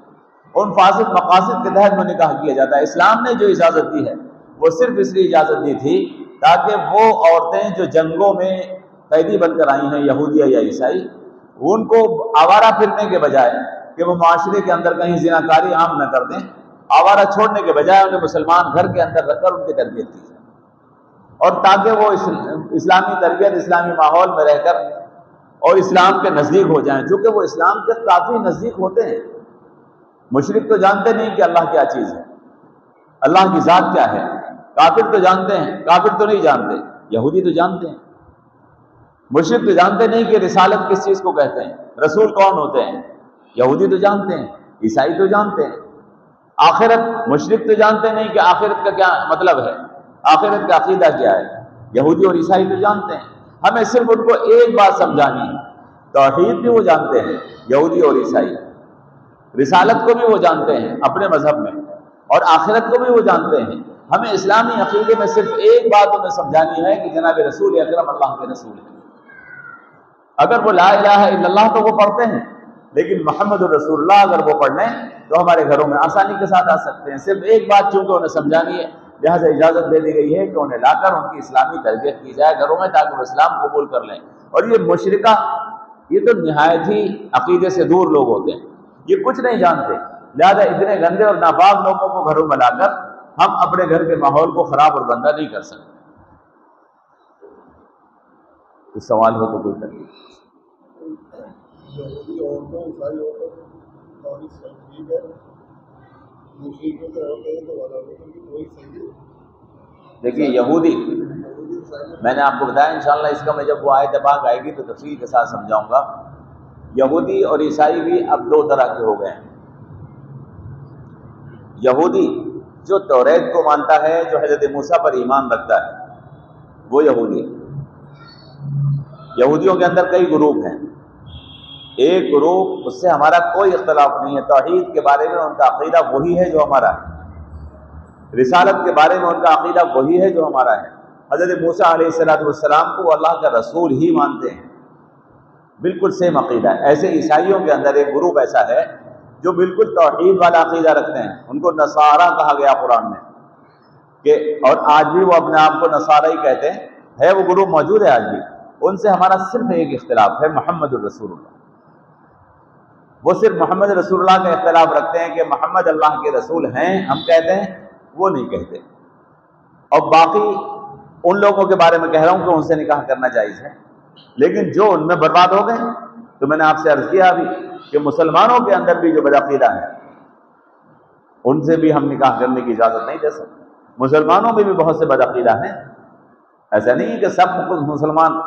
ان فاسد مقاصد کے تحت وہ نکاح کیا جاتا ہے۔ اسلام نے جو اجازت دی ہے وہ صرف اس لیے اجازت دی تھی تاکہ وہ عورتیں جو جنگوں میں قیدی بن کر آئی ہیں، یہودیہ یا عیسائی، ان کو آوارہ پھرنے کے بجائے کہ وہ معاشرے کے اندر کہیں زناکاری عام نہ کر دیں، آوارہ چھوڑنے کے بجائے انہیں مسلمان گھر کے اندر رکھ کر ان کی تربیت کی جائے، اور تاکہ وہ اسلامی تربیت، اسلامی ماحول میں رہ کر اور اسلام کے نزدیک ہو جائیں، چونکہ وہ اسلام کے کافی نزدیک ہوتے ہیں۔ مشرک تو جانتے نہیں کہ اللہ کیا چیز ہے، اللہ کی ذات کیا ہے۔ کافر تو جانتے ہیں، کافر تو نہیں جانتے، یہودی تو جانتے ہیں۔ مشرک تو جانتے نہیں کہ رسالت کس چیز کو کہتے ہیں، رسول کون ہوتے ہیں، یہودی تو جانتے ہیں، عیسائی تو جانتے ہیں۔ آخرت، مشرک تو جانتے نہیں کہ آخرت کا کیا مطلب ہے، آخرت کا عقیدہ کیا ہے، یہودی اور عیسائی تو جانتے ہیں۔ ہمیں صرف ان کو ایک بات سمجھانی ہے، توحید بھی وہ جانتے ہیں یہودی اور عیسائی، رسالت کو بھی وہ جانتے ہیں اپنے مذہب میں، اور آخرت کو بھی وہ جانتے ہیں۔ ہمیں اسلامی عقیدے میں صرف ایک بات انہیں سمجھانی ہے کہ جناب رسول اکرم اللہ کے رسول ہیں۔ اگر وہ لا الہ الا اللہ تو وہ پڑھتے ہیں، لیکن محمد الرسول اللہ اگر وہ پڑھ لیں تو ہمارے گھروں میں آسانی کے ساتھ آ سکتے ہیں۔ صرف ایک بات چونکہ انہیں سمجھانی ہے، لہٰذا اجازت دے دی گئی ہے کہ انہیں لا کر ان کی اسلامی تربیت کی جائے گھروں میں، تاکہ وہ اسلام قبول کر لیں۔ اور یہ مشرکہ، یہ تو نہایت ہی عقیدے سے دور لوگ ہوتے ہیں، یہ کچھ نہیں جانتے، لہذا اتنے گندے اور ناپاک لوگوں کو گھروں میں لا کر ہم اپنے گھر کے ماحول کو خراب اور گندہ نہیں کر سکتے۔ کچھ سوال ہو تو کوئی کر لیجیے۔ یہودی عورتوں، عیسائی عورتوں کی صحیح ہے، دوسری کو عورتیں تو عدالتوں کی کوئی صحیح ہے۔ دیکھیے، میں نے آپ کو بتایا انشاءاللہ اس کا میں جب وہ آیت پاک آئے گی تو تفصیل کے ساتھ سمجھاؤں گا۔ یہودی اور عیسائی بھی اب دو طرح کے ہو گئے ہیں۔ یہودی جو توریت کو مانتا ہے، جو حضرت موسیٰ پر ایمان رکھتا ہے، وہ یہودی ہے۔ یہودیوں کے اندر کئی گروپ ہیں۔ ایک گروپ، اس سے ہمارا کوئی اختلاف نہیں ہے، توحید کے بارے میں ان کا عقیدہ وہی ہے جو ہمارا ہے، رسالت کے بارے میں ان کا عقیدہ وہی ہے جو ہمارا ہے۔ حضرت موسیٰ علیہ السلام کو اللہ کا رسول ہی مانتے ہیں، بالکل سیم عقیدہ ہے۔ ایسے عیسائیوں کے اندر ایک گروپ ایسا ہے جو بالکل توحید والا عقیدہ رکھتے ہیں، ان کو نصارہ کہا گیا قرآن میں، کہ اور آج بھی وہ اپنے آپ کو نصارہ ہی کہتے ہیں، ہے وہ گروپ موجود ہے آج بھی۔ ان سے ہمارا صرف ایک اختلاف ہے، محمد الرسول اللہ۔ وہ صرف محمد رسول اللہ کا اختلاف رکھتے ہیں کہ محمد اللہ کے رسول ہیں، ہم کہتے ہیں، وہ نہیں کہتے۔ اور باقی ان لوگوں کے بارے میں کہہ رہا ہوں کہ ان سے نکاح کرنا جائز ہے، لیکن جو ان میں برباد ہو گئے، تو میں نے آپ سے عرض کیا ابھی کہ مسلمانوں کے اندر بھی جو بدعقیدہ ہے ان سے بھی ہم نکاح کرنے کی اجازت نہیں دے سکتے۔ مسلمانوں میں بھی بہت سے بدعقیدہ ہیں، ایسا نہیں کہ سب مسلمان۔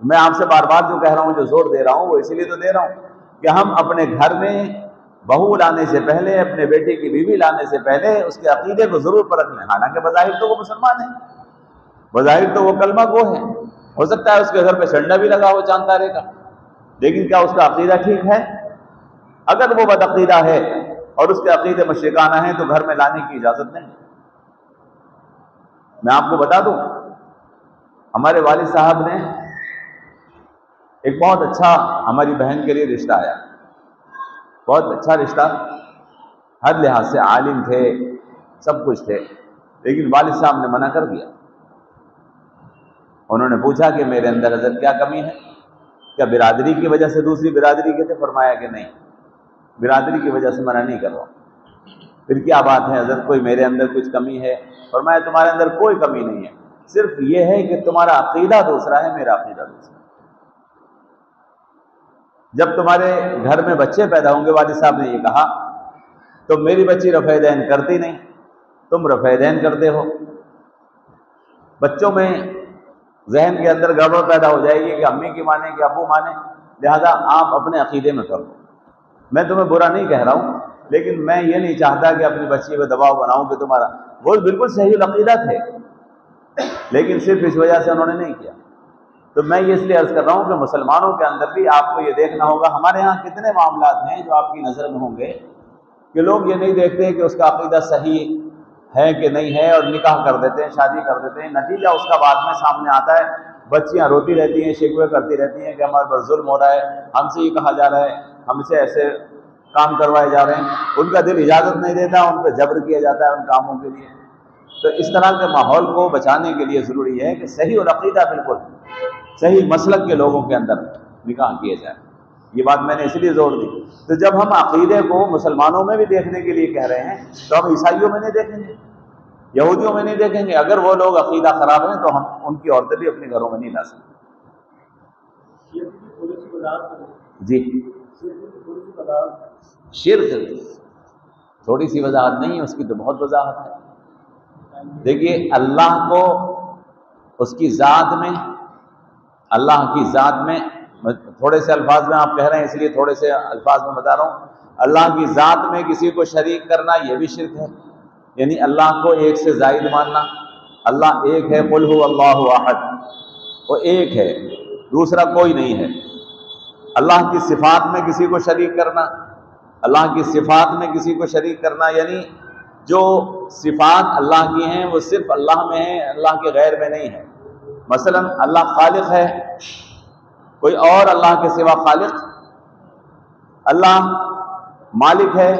میں آپ سے بار بار جو کہہ رہا ہوں، جو زور دے رہا ہوں، وہ اسی لیے تو دے رہا ہوں کہ ہم اپنے گھر میں بہو لانے سے پہلے، اپنے بیٹے کی بیوی لانے سے پہلے اس کے عقیدے کو ضرور پرکھ لیں۔ حالانکہ بظاہر تو وہ مسلمان ہے، بظاہر تو وہ کلمہ گو ہے، ہو سکتا ہے اس کے گھر پہ سنڈا بھی لگا ہو چاند تارے کا، لیکن کیا اس کا عقیدہ ٹھیک ہے؟ اگر وہ بدعقیدہ ہے اور اس کے عقیدے مشرکانہ ہیں تو گھر میں لانے کی اجازت نہیں۔ میں آپ کو بتا دوں، ہمارے والد صاحب نے ایک بہت اچھا ہماری بہن کے لیے رشتہ آیا، بہت اچھا رشتہ، ہر لحاظ سے عالم تھے، سب کچھ تھے، لیکن والد صاحب نے منع کر دیا۔ انہوں نے پوچھا کہ میرے اندر حضرت کیا کمی ہے؟ کیا برادری کی وجہ سے دوسری برادری کے تھے؟ فرمایا کہ نہیں، برادری کی وجہ سے منع نہیں کر رہا۔ پھر کیا بات ہے حضرت، کوئی میرے اندر کچھ کمی ہے؟ فرمایا تمہارے اندر کوئی کمی نہیں ہے، صرف یہ ہے کہ تمہارا عقیدہ دوسرا ہے، میرا عقیدہ دوسرا۔ جب تمہارے گھر میں بچے پیدا ہوں گے، والد صاحب نے یہ کہا، تو میری بچی رفع دین کرتی نہیں، تم رفع دین کرتے ہو۔ بچوں میں ذہن کے اندر گڑبڑ پیدا ہو جائے گی کہ امی کی مانے کہ ابو مانے، لہذا آپ اپنے عقیدے میں کرو۔ میں تمہیں برا نہیں کہہ رہا ہوں، لیکن میں یہ نہیں چاہتا کہ اپنی بچی پہ دباؤ بناؤں کہ تمہارا، وہ بالکل صحیح العقیدہ تھے، لیکن صرف اس وجہ سے انہوں نے نہیں کیا۔ تو میں یہ اس لیے عرض کر رہا ہوں کہ مسلمانوں کے اندر بھی آپ کو یہ دیکھنا ہوگا، ہمارے ہاں کتنے معاملات ہیں جو آپ کی نظر میں ہوں گے کہ لوگ یہ نہیں دیکھتے کہ اس کا عقیدہ صحیح ہے کہ نہیں ہے، اور نکاح کر دیتے ہیں، شادی کر دیتے ہیں، نتیجہ اس کا بعد میں سامنے آتا ہے، بچیاں روتی رہتی ہیں، شکوے کرتی رہتی ہیں کہ ہمارے پر ظلم ہو رہا ہے، ہم سے یہ کہا جا رہا ہے، ہم سے ایسے کام کروائے جا رہے ہیں، ان کا دل اجازت نہیں دیتا، ان پہ جبر کیا جاتا ہے ان کاموں کے لیے۔ تو اس طرح کے ماحول کو بچانے کے لیے ضروری ہے کہ صحیح العقیدہ، بالکل صحیح مسلک کے لوگوں کے اندر نکاح کیے جائے۔ یہ بات میں نے اس لیے زور دی۔ تو جب ہم عقیدے کو مسلمانوں میں بھی دیکھنے کے لیے کہہ رہے ہیں تو ہم عیسائیوں میں نہیں دیکھیں گے، یہودیوں میں نہیں دیکھیں گے۔ اگر وہ لوگ عقیدہ خراب ہیں تو ہم ان کی عورتیں بھی اپنے گھروں میں نہیں لا سکتے۔ جی، شرک تھوڑی سی وضاحت نہیں ہے، اس کی تو بہت وضاحت ہے۔ دیکھیے، اللہ کو اس کی ذات میں، اللہ کی ذات میں، تھوڑے سے الفاظ میں آپ کہہ رہے ہیں اس لیے تھوڑے سے الفاظ میں بتا رہا ہوں، اللہ کی ذات میں کسی کو شریک کرنا یہ بھی شرک ہے، یعنی اللہ کو ایک سے زائد ماننا۔ اللہ ایک ہے، قل هو اللہ احد، وہ ایک ہے، دوسرا کوئی نہیں ہے۔ اللہ کی صفات میں کسی کو شریک کرنا، اللہ کی صفات میں کسی کو شریک کرنا، یعنی جو صفات اللہ کی ہیں وہ صرف اللہ میں ہیں، اللہ کے غیر میں نہیں ہے۔ مثلا اللہ خالق ہے، کوئی اور اللہ کے سوا خالق؟ اللہ مالک ہے،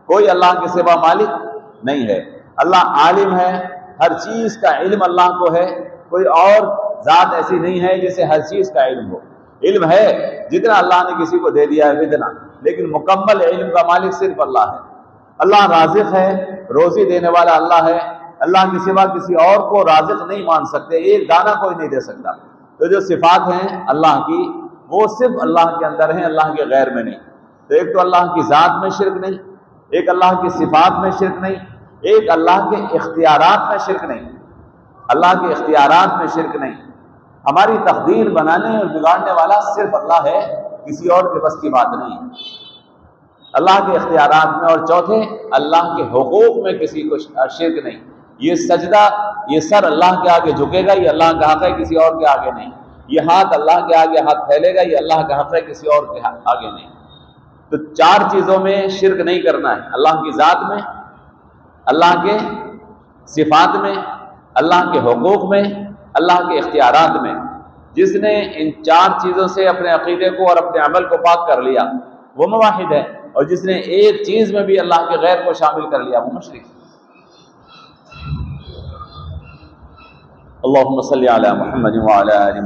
کوئی اللہ کے سوا مالک نہیں ہے۔ اللہ عالم ہے، ہر چیز کا علم اللہ کو ہے، کوئی اور ذات ایسی نہیں ہے جسے ہر چیز کا علم ہو۔ علم ہے جتنا اللہ نے کسی کو دے دیا ہے اتنا، لیکن مکمل علم کا مالک صرف اللہ ہے۔ اللہ رازق ہے، روزی دینے والا اللہ ہے، اللہ کے سوا کسی اور کو رازق نہیں مان سکتے، ایک دانہ کوئی نہیں دے سکتا۔ تو جو صفات ہیں اللہ کی وہ صرف اللہ کے اندر ہیں، اللہ کے غیر میں نہیں۔ تو ایک تو اللہ کی ذات میں شرک نہیں، ایک اللہ کی صفات میں شرک نہیں، ایک اللہ کے اختیارات میں شرک نہیں۔ اللہ کے اختیارات میں شرک نہیں. ہماری تقدیر بنانے اور بگاڑنے والا صرف اللہ ہے، کسی اور کے بس کی بات نہیں ہے. اللہ کے اختیارات میں. اور چوتھے، اللہ کے حقوق میں کسی کو شرک نہیں. یہ سجدہ، یہ سر اللہ کے آگے جھکے گا، یہ اللہ کا حق ہے، کسی اور کے آگے نہیں. یہ ہاتھ اللہ کے آگے ہاتھ پھیلے گا، یہ اللہ کا حق ہے، کسی اور کے آگے نہیں. تو 4 چیزوں میں شرک نہیں کرنا ہے: اللہ کی ذات میں، اللہ کے صفات میں، اللہ کے حقوق میں، اللہ کے اختیارات میں. جس نے ان 4 چیزوں سے اپنے عقیدے کو اور اپنے عمل کو پاک کر لیا وہ موحد ہے، اور جس نے ایک چیز میں بھی اللہ کے غیر کو شامل کر لیا وہ مشرک ہے. اللہم صلی علی محمد وعلی آل محمد.